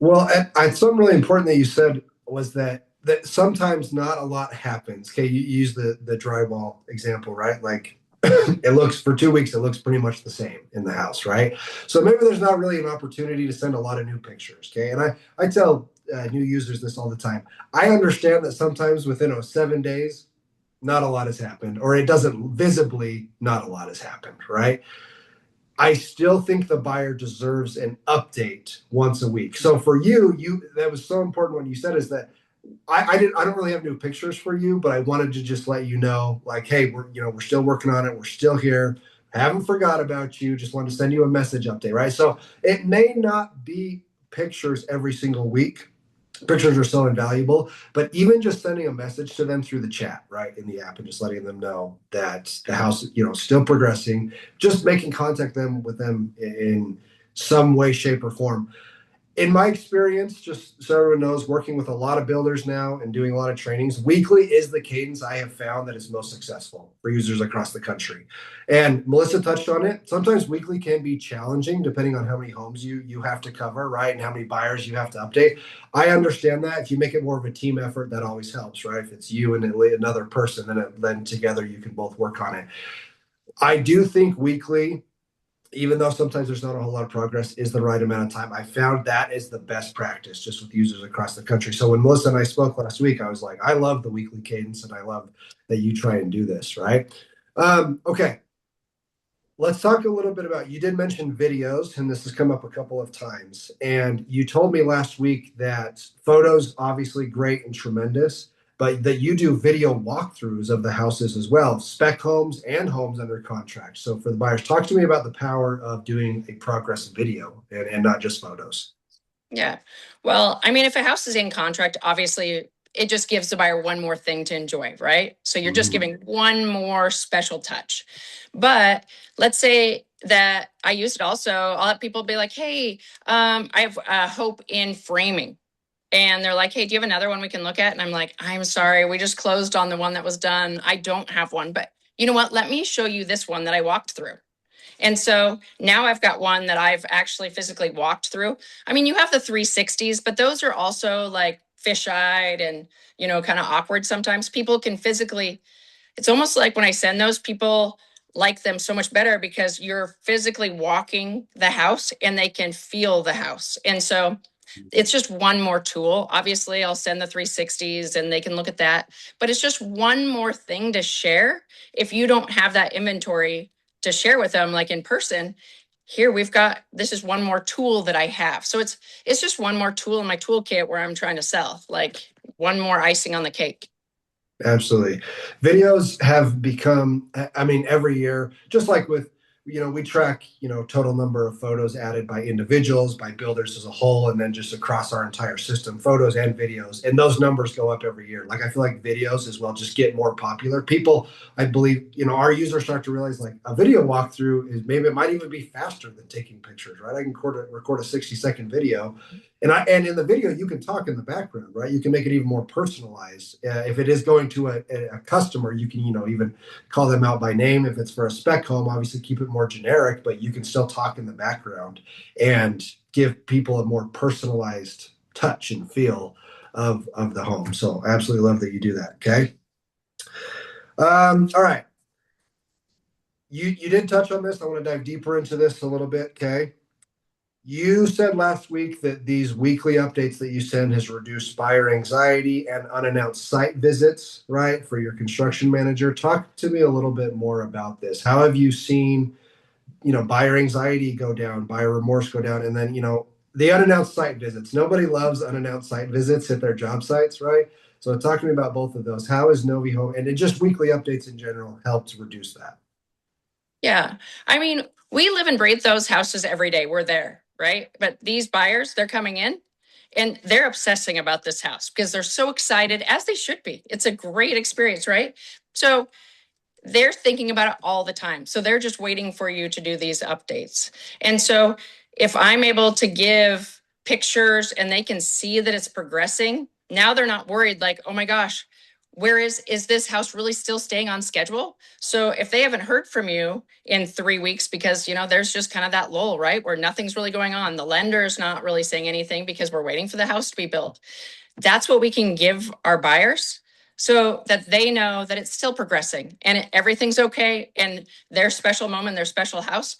Well, something really important that you said was that sometimes not a lot happens. Okay, you use the drywall example, right? Like it looks for 2 weeks, it looks pretty much the same in the house, right? So maybe there's not really an opportunity to send a lot of new pictures. Okay, and I tell new users this all the time. I understand that sometimes within 7 days, not a lot has happened, or it doesn't visibly, not a lot has happened, right? I still think the buyer deserves an update once a week. So for you that was so important what you said, is that I don't really have new pictures for you, but I wanted to just let you know, like, hey, we're still working on it. We're still here. I haven't forgot about you. Just wanted to send you a message update, right? So it may not be pictures every single week. Pictures are so invaluable, but even just sending a message to them through the chat, right, in the app, and just letting them know that the house, still progressing, just making contact with them in some way, shape, or form. In my experience, just so everyone knows, working with a lot of builders now and doing a lot of trainings, weekly is the cadence I have found that is most successful for users across the country. And Melissa touched on it. Sometimes weekly can be challenging depending on how many homes you have to cover, right? And how many buyers you have to update. I understand that. If you make it more of a team effort, that always helps, right? If it's you and another person, then together you can both work on it. I do think weekly, even though sometimes there's not a whole lot of progress, is the right amount of time. I found that is the best practice just with users across the country. So when Melissa and I spoke last week, I was like, I love the weekly cadence and I love that you try and do this, right? Okay. Let's talk a little bit about, you did mention videos, and this has come up a couple of times. And you told me last week that photos, obviously great and tremendous, but that you do video walkthroughs of the houses as well, spec homes and homes under contract. So for the buyers, talk to me about the power of doing a progress video and not just photos. Yeah. Well, I mean, if a house is in contract, obviously it just gives the buyer one more thing to enjoy, right? So you're just giving one more special touch. But let's say that I use it also, I'll have people be like, hey, I have hope in framing. And they're like, hey, do you have another one we can look at? And I'm like, I'm sorry, we just closed on the one that was done. I don't have one, but you know what? Let me show you this one that I walked through. And so now I've got one that I've actually physically walked through. I mean, you have the 360s, but those are also like fish-eyed and, kind of awkward sometimes. People can physically, it's almost like when I send those, people like them so much better because you're physically walking the house and they can feel the house. And so it's just one more tool. Obviously, I'll send the 360s and they can look at that, but it's just one more thing to share. If you don't have that inventory to share with them, like in person, here this is one more tool that I have. So it's just one more tool in my toolkit where I'm trying to sell, like one more icing on the cake. Absolutely. Videos have become, I mean, every year, just like with we track, total number of photos added by individuals, by builders as a whole, and then just across our entire system, photos and videos. And those numbers go up every year. Like, I feel like videos as well just get more popular. People, I believe, our users start to realize like a video walkthrough is maybe it might even be faster than taking pictures, right? I can record a 60-second video. And in the video, you can talk in the background, right? You can make it even more personalized. If it is going to a customer, you can, even call them out by name. If it's for a spec home, obviously keep it more generic, but you can still talk in the background and give people a more personalized touch and feel of the home. So I absolutely love that you do that. Okay. All right. You did touch on this. I want to dive deeper into this a little bit. Okay. You said last week that these weekly updates that you send has reduced buyer anxiety and unannounced site visits, right, for your construction manager. Talk to me a little bit more about this. How have you seen, buyer anxiety go down, buyer remorse go down, and then, the unannounced site visits. Nobody loves unannounced site visits at their job sites, right? So talk to me about both of those. How is NoviHome and just weekly updates in general helped reduce that? Yeah. I mean, we live and breathe those houses every day. We're there, right? But these buyers, they're coming in and they're obsessing about this house because they're so excited, as they should be. It's a great experience, right? So they're thinking about it all the time. So they're just waiting for you to do these updates. And so if I'm able to give pictures and they can see that it's progressing, now they're not worried like, oh my gosh, where is this house really still staying on schedule? So if they haven't heard from you in 3 weeks because, there's just kind of that lull, right? Where nothing's really going on. The lender's not really saying anything because we're waiting for the house to be built. That's what we can give our buyers so that they know that it's still progressing and everything's okay. And their special moment, their special house,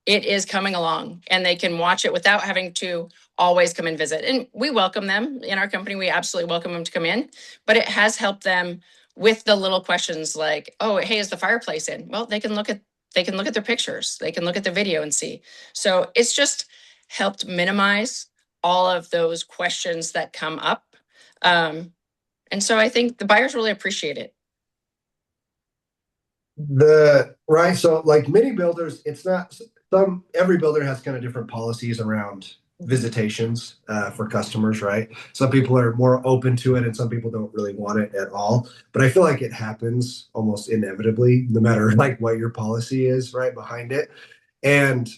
it is coming along and they can watch it without having to always come and visit. And we welcome them in our company. We absolutely welcome them to come in, but it has helped them with the little questions like, oh, hey, is the fireplace in? Well, they can look at their pictures. They can look at the video and see. So it's just helped minimize all of those questions that come up. And so I think the buyers really appreciate it. So like many builders, it's not every builder has kind of different policies around visitations for customers, right? Some people are more open to it and some people don't really want it at all. But I feel like it happens almost inevitably, no matter like what your policy is right behind it. And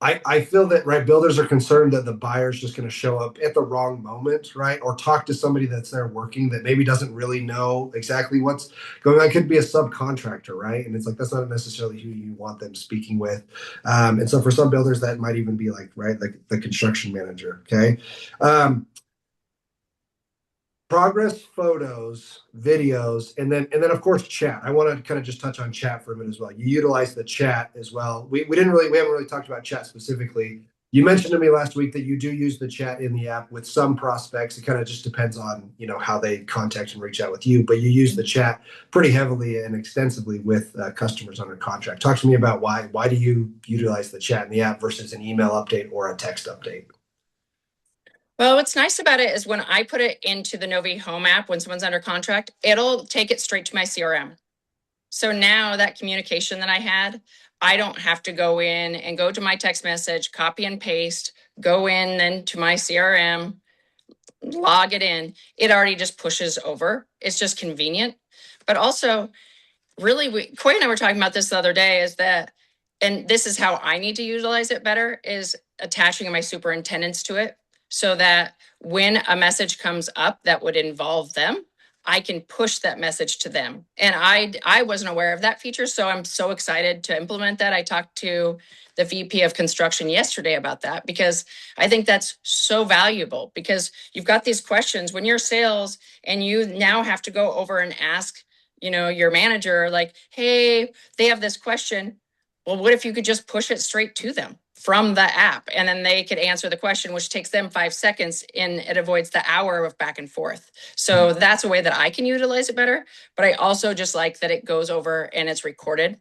I feel that, right, builders are concerned that the buyer's just going to show up at the wrong moment, right? Or talk to somebody that's there working that maybe doesn't really know exactly what's going on. It could be a subcontractor, right? And it's like, that's not necessarily who you want them speaking with. And so for some builders, that might even be like, right, like the construction manager, okay? Progress photos, videos, and then of course chat. I want to kind of just touch on chat for a minute as well. You utilize the chat as well. We haven't really talked about chat specifically. You mentioned to me last week that you do use the chat in the app with some prospects. It kind of just depends on how they contact and reach out with you, but you use the chat pretty heavily and extensively with customers under contract. Talk to me about why do you utilize the chat in the app versus an email update or a text update? Well, what's nice about it is when I put it into the NoviHome app, when someone's under contract, it'll take it straight to my CRM. So now that communication that I had, I don't have to go in and go to my text message, copy and paste, go in then to my CRM, log it in. It already just pushes over. It's just convenient. But also, really, Koy and I were talking about this the other day, is that, and this is how I need to utilize it better, is attaching my superintendents to it so that when a message comes up that would involve them, I can push that message to them. And I wasn't aware of that feature, so I'm so excited to implement that. I talked to the VP of construction yesterday about that because I think that's so valuable because you've got these questions when you're sales and you now have to go over and ask your manager, like, hey, they have this question. Well, what if you could just push it straight to them from the app and then they could answer the question, which takes them 5 seconds and it avoids the hour of back and forth. So that's a way that I can utilize it better. But I also just like that it goes over and it's recorded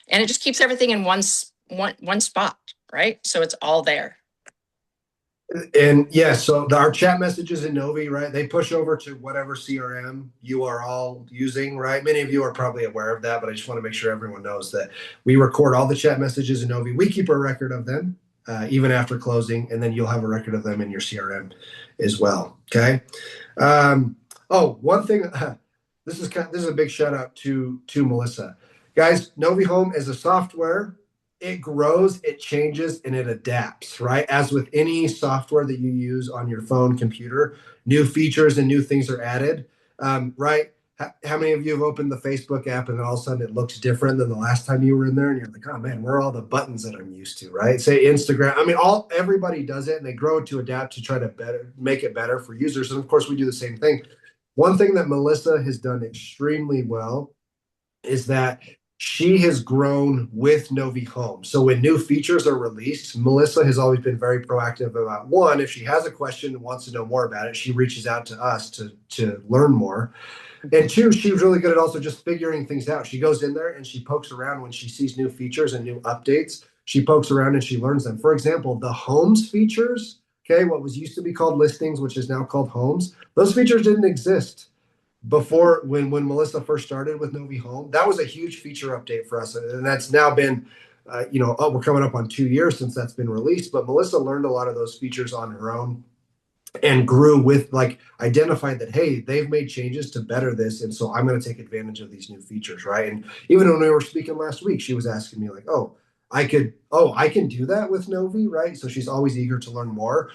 and it just keeps everything in one spot, right? So it's all there. And yeah, so our chat messages in Novi, right? They push over to whatever CRM you are all using, right? Many of you are probably aware of that, but I just want to make sure everyone knows that we record all the chat messages in Novi. We keep a record of them, even after closing, and then you'll have a record of them in your CRM as well. Okay. Oh, one thing. This is a big shout out to Melissa, guys. NoviHome is a software. It grows, it changes, and it adapts, right? As with any software that you use on your phone, computer, new features and new things are added, right? How many of you have opened the Facebook app and then all of a sudden it looks different than the last time you were in there? And you're like, oh man, where are all the buttons that I'm used to, right? Say Instagram. I mean, everybody does it and they grow to adapt to try to make it better for users. And of course, we do the same thing. One thing that Melissa has done extremely well is that she has grown with NoviHome. So when new features are released, Melissa has always been very proactive about, one, if she has a question and wants to know more about it, she reaches out to us to learn more. And two, she's really good at also just figuring things out. She goes in there and she pokes around when she sees new features and new updates. She pokes around and she learns them. For example, the homes features, okay, what was used to be called listings, which is now called homes, those features didn't exist before when Melissa first started with NoviHome. That was a huge feature update for us, and that's now been, we're coming up on 2 years since that's been released. But Melissa learned a lot of those features on her own and grew with, like, identified that, hey, they've made changes to better this, and so I'm going to take advantage of these new features, right? And even when we were speaking last week, she was asking me like, I can do that with Novi, right? So she's always eager to learn more.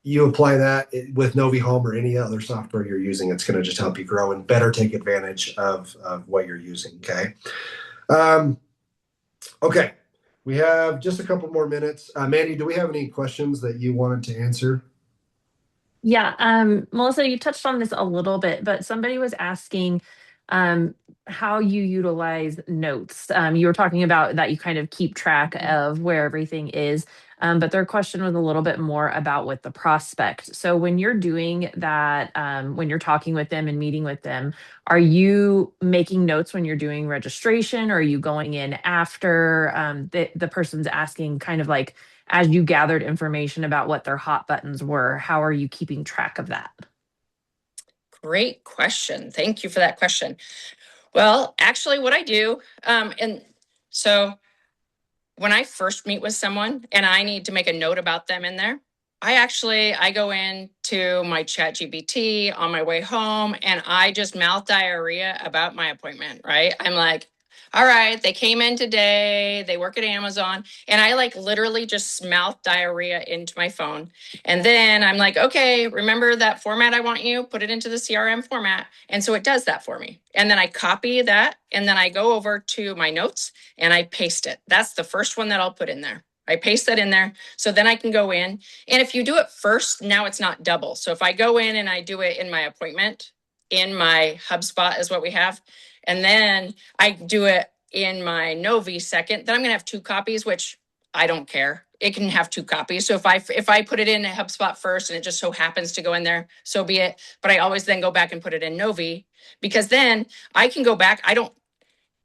You apply that with NoviHome or any other software you're using, it's going to just help you grow and better take advantage of what you're using. Okay. Okay. We have just a couple more minutes. Mandy, do we have any questions that you wanted to answer? Yeah, Melissa, you touched on this a little bit, but somebody was asking how you utilize notes. You were talking about that you kind of keep track of where everything is, but their question was a little bit more about with the prospect. So when you're doing that, when you're talking with them and meeting with them, are you making notes when you're doing registration, or are you going in after the person's asking, kind of like, as you gathered information about what their hot buttons were, how are you keeping track of that? Great question. Thank you for that question. Well, actually, what I do, and so when I first meet with someone and I need to make a note about them in there, I go into my chat GPT on my way home and I just mouth diarrhea about my appointment, right? I'm like, all right, they came in today, they work at Amazon, and I like literally just mouth diarrhea into my phone. And then I'm like, okay, remember that format I want you, put it into the CRM format. And so it does that for me. And then I copy that and then I go over to my notes and I paste it. That's the first one that I'll put in there. I paste that in there. So then I can go in. And if you do it first, now it's not double. So if I go in and I do it in my appointment, in my HubSpot is what we have. And then I do it in my Novi second, then I'm going to have two copies, which I don't care. It can have two copies. So if I put it in a HubSpot first and it just so happens to go in there, so be it. But I always then go back and put it in Novi, because then I can go back.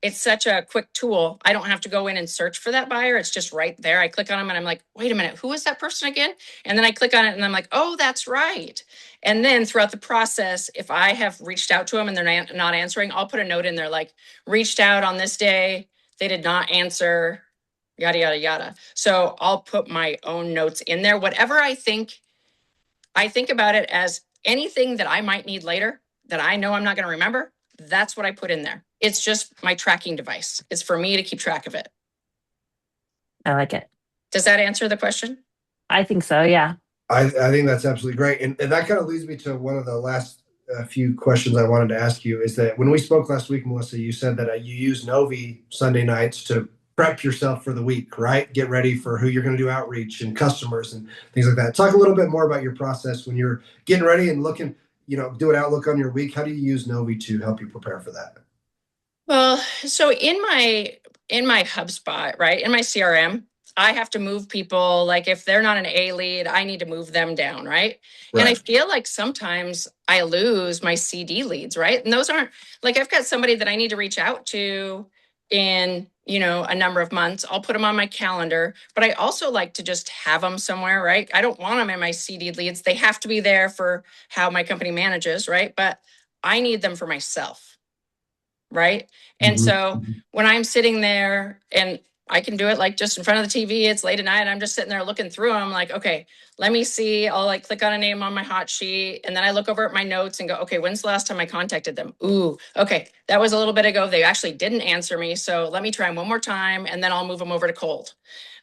It's such a quick tool. I don't have to go in and search for that buyer. It's just right there. I click on them and I'm like, wait a minute, who is that person again? And then I click on it and I'm like, oh, that's right. And then throughout the process, if I have reached out to them and they're not answering, I'll put a note in there like, reached out on this day, they did not answer, yada, yada, yada. So I'll put my own notes in there. Whatever I think about it as anything that I might need later that I know I'm not going to remember. That's what I put in there. It's just my tracking device. It's for me to keep track of it. I like it. Does that answer the question? I think so, yeah. I think that's absolutely great. And that kind of leads me to one of the last few questions I wanted to ask you, is that when we spoke last week, Melissa, you said that you use Novi Sunday nights to prep yourself for the week, right? Get ready for who you're going to do outreach and customers and things like that. Talk a little bit more about your process when you're getting ready and looking, do an outlook on your week. How do you use Novi to help you prepare for that? Well, so in my HubSpot, right, in my CRM, I have to move people. Like if they're not an A lead, I need to move them down, right? And I feel like sometimes I lose my CD leads, right? And those aren't, like, I've got somebody that I need to reach out to in, a number of months. I'll put them on my calendar, but I also like to just have them somewhere, right? I don't want them in my seeded leads. They have to be there for how my company manages, right? But I need them for myself, right? And so when I'm sitting there and I can do it like just in front of the TV, it's late at night, I'm just sitting there looking through them, like, okay, let me see. I'll like click on a name on my hot sheet. And then I look over at my notes and go, okay, when's the last time I contacted them? Ooh, okay. That was a little bit ago. They actually didn't answer me. So let me try them one more time and then I'll move them over to cold.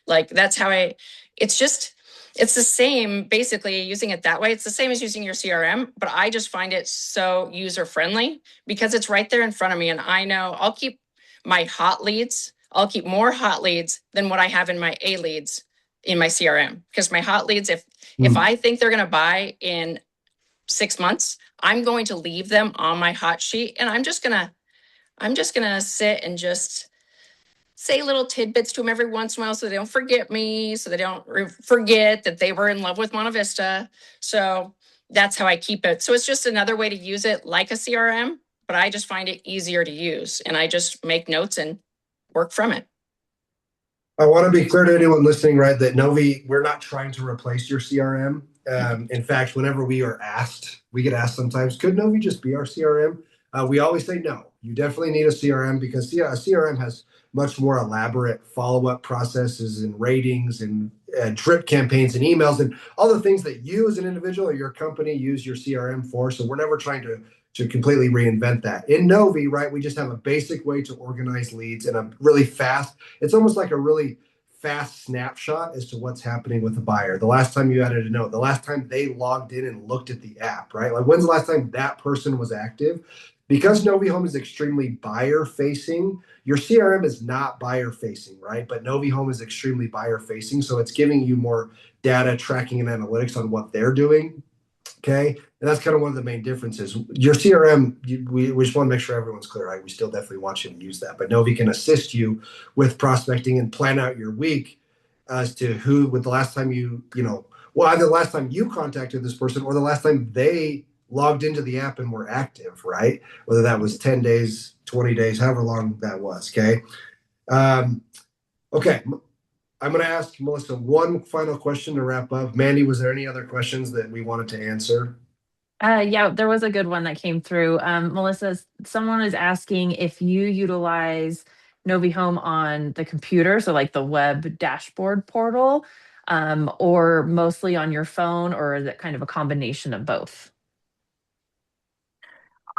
Like that's how it's the same, basically using it that way. It's the same as using your CRM, but I just find it so user friendly because it's right there in front of me. And I know I'll keep my hot leads. I'll keep more hot leads than what I have in my A leads in my CRM, because my hot leads, if I think they're going to buy in 6 months, I'm going to leave them on my hot sheet and I'm just going to sit and just say little tidbits to them every once in a while so they don't forget me, so they don't forget that they were in love with MonteVista. So that's how I keep it. So it's just another way to use it like a CRM, but I just find it easier to use and I just make notes and work from it. I want to be clear to anyone listening, right, that Novi, we're not trying to replace your CRM. In fact, whenever we get asked sometimes, could Novi just be our CRM? We always say no. You definitely need a CRM because a CRM has much more elaborate follow-up processes and ratings and drip campaigns and emails and all the things that you as an individual or your company use your CRM for. So we're never trying to completely reinvent that. In Novi, right, we just have a basic way to organize leads and a really fast, it's almost like a really fast snapshot as to what's happening with the buyer. The last time you added a note, the last time they logged in and looked at the app, right? Like when's the last time that person was active? Because NoviHome is extremely buyer facing, your CRM is not buyer facing, right? But NoviHome is extremely buyer facing. So it's giving you more data tracking and analytics on what they're doing. Okay. And that's kind of one of the main differences. Your CRM, we just want to make sure everyone's clear, right? We still definitely want you to use that. But Novi can assist you with prospecting and plan out your week as to who, with the last time either the last time you contacted this person or the last time they logged into the app and were active, right? Whether that was 10 days, 20 days, however long that was. Okay. Okay. I'm going to ask Melissa one final question to wrap up. Mandy, was there any other questions that we wanted to answer? Yeah, there was a good one that came through. Melissa, someone is asking if you utilize NoviHome on the computer, so like the web dashboard portal, or mostly on your phone, or is it kind of a combination of both?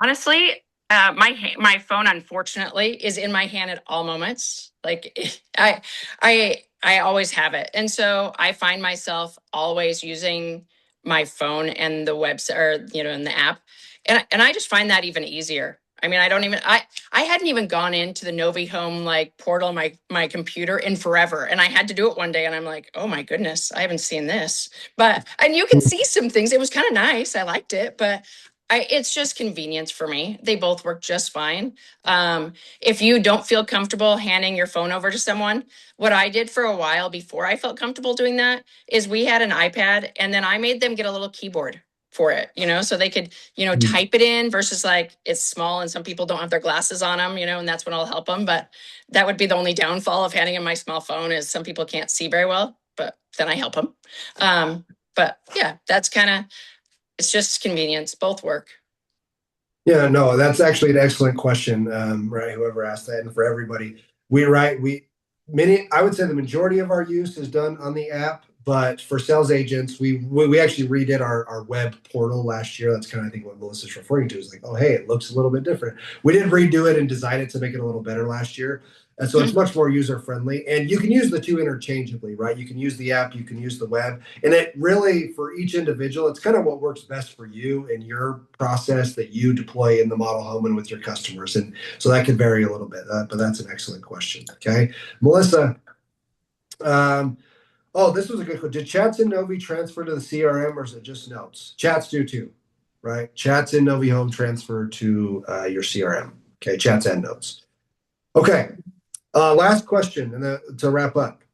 Honestly, my phone, unfortunately, is in my hand at all moments. Like I always have it, and so I find myself always using my phone and the website, or in the app, and I just find that even easier. I mean, I hadn't even gone into the NoviHome like portal on my computer in forever, and I had to do it one day, and I'm like, oh my goodness, I haven't seen this. And you can see some things. It was kind of nice. I liked it, but it's just convenience for me. They both work just fine. If you don't feel comfortable handing your phone over to someone, what I did for a while before I felt comfortable doing that is we had an iPad and then I made them get a little keyboard for it, so they could, type it in versus like it's small and some people don't have their glasses on them, and that's when I'll help them. But that would be the only downfall of handing them my small phone is some people can't see very well, but then I help them. But yeah, it's just convenience. Both work. Yeah, no, that's actually an excellent question, right? Whoever asked that, and for everybody, I would say the majority of our use is done on the app, but for sales agents, we actually redid our web portal last year. That's kind of, I think, what Melissa's referring to is like, oh, hey, it looks a little bit different. We did redo it and design it to make it a little better last year. And so it's much more user friendly, and you can use the two interchangeably, right? You can use the app, you can use the web, and it really, for each individual, it's kind of what works best for you and your process that you deploy in the model home and with your customers. And so that could vary a little bit, but that's an excellent question. Okay, Melissa. This was a good question. Did chats in Novi transfer to the CRM or is it just notes? Chats do too, right? Chats in NoviHome transfer to your CRM. Okay, chats and notes. Okay. Last question, and to wrap up.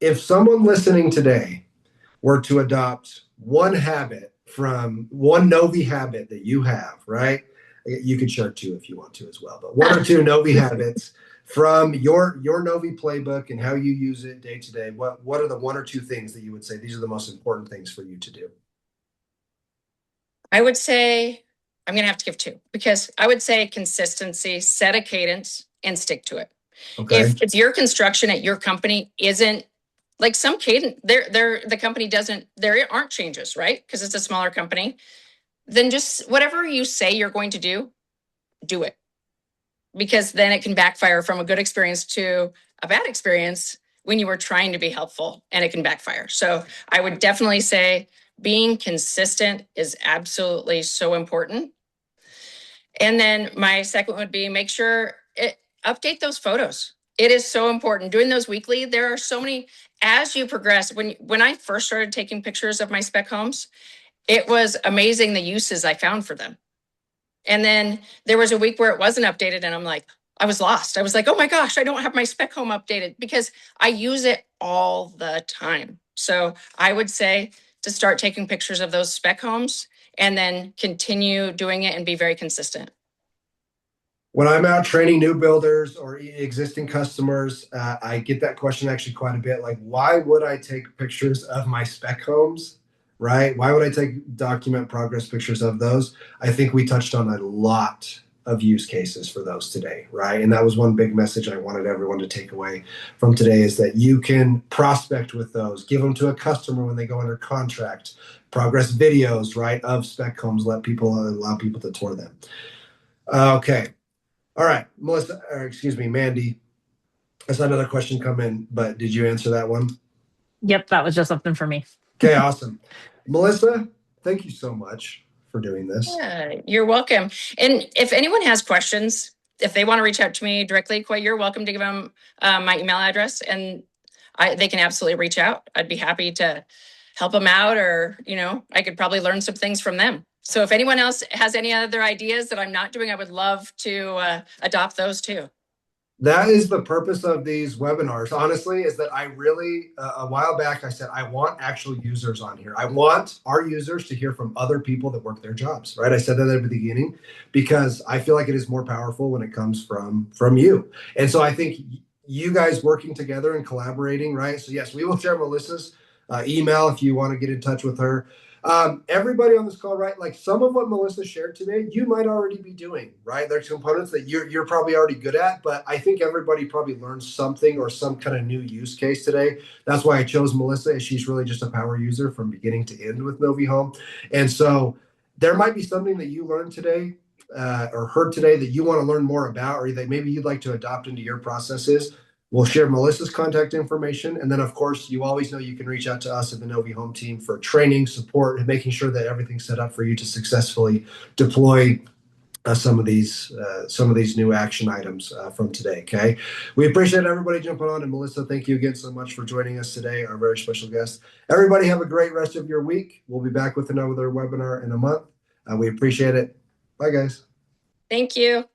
If someone listening today were to adopt one habit from one Novi habit that you have, right? You could share two if you want to as well, but one or two Novi habits from your Novi playbook and how you use it day to day. What are the one or two things that you would say these are the most important things for you to do? I would say I'm going to have to give two, because I would say consistency, set a cadence, and stick to it. Okay. If your construction at your company isn't like some cadence, the company doesn't, there aren't changes, right? Because it's a smaller company. Then just whatever you say you're going to do it. Because then it can backfire from a good experience to a bad experience when you were trying to be helpful, and it can backfire. So I would definitely say being consistent is absolutely so important. And then my second would be make sure update those photos. It is so important doing those weekly. There are so many as you progress. When I first started taking pictures of my spec homes, it was amazing the uses I found for them. And then there was a week where it wasn't updated, and I'm like, I was lost. I was like, oh my gosh, I don't have my spec home updated, because I use it all the time. So I would say to start taking pictures of those spec homes and then continue doing it and be very consistent. When I'm out training new builders or existing customers, I get that question actually quite a bit. Like, why would I take pictures of my spec homes, right? Why would I take document progress pictures of those? I think we touched on a lot of use cases for those today, right? And that was one big message I wanted everyone to take away from today, is that you can prospect with those, give them to a customer when they go under contract, progress videos, right, of spec homes, allow people to tour them. Okay. All right, Melissa, or excuse me, Mandy. I saw another question come in, but did you answer that one? Yep, that was just something for me. Okay, awesome. Melissa, thank you so much for doing this. Yeah, you're welcome. And if anyone has questions, if they want to reach out to me directly, Koy, you're welcome to give them my email address, and they can absolutely reach out. I'd be happy to help them out, or, I could probably learn some things from them. So if anyone else has any other ideas that I'm not doing, I would love to adopt those too. That is the purpose of these webinars, honestly, is that I really, a while back, I said, I want actual users on here. I want our users to hear from other people that work their jobs, right? I said that at the beginning, because I feel like it is more powerful when it comes from you. And so I think you guys working together and collaborating, right? So yes, we will share Melissa's email if you want to get in touch with her. Everybody on this call, right? Like some of what Melissa shared today, you might already be doing, right? There's components that you're probably already good at, but I think everybody probably learned something or some kind of new use case today. That's why I chose Melissa. She's really just a power user from beginning to end with NoviHome. And so there might be something that you learned today or heard today that you want to learn more about, or that maybe you'd like to adopt into your processes. We'll share Melissa's contact information. And then, of course, you always know you can reach out to us at the NoviHome team for training, support, and making sure that everything's set up for you to successfully deploy some of these new action items from today. Okay. We appreciate everybody jumping on. And Melissa, thank you again so much for joining us today, our very special guest. Everybody have a great rest of your week. We'll be back with another webinar in a month. We appreciate it. Bye, guys. Thank you.